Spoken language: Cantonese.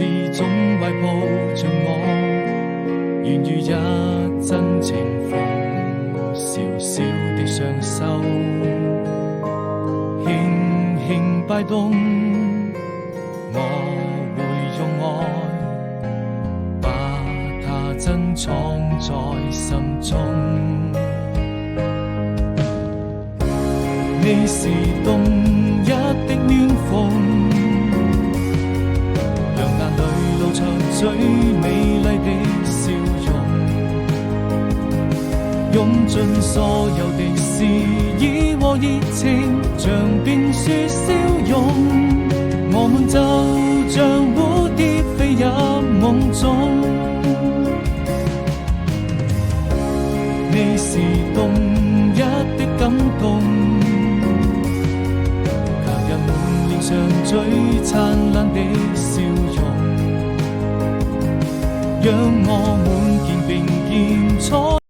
始終懷抱着我，願與一真情逢，小小的雙手，輕輕擺動，我會用愛把它珍藏在心中。你是動一的暖風，讓眼淚露出最美麗的笑容，用盡所有的詩意和熱情，像冰雪消融。我們就像蝴蝶飛入夢中，你是動一的感動，像最燦爛的笑容，讓我們肩並肩坐。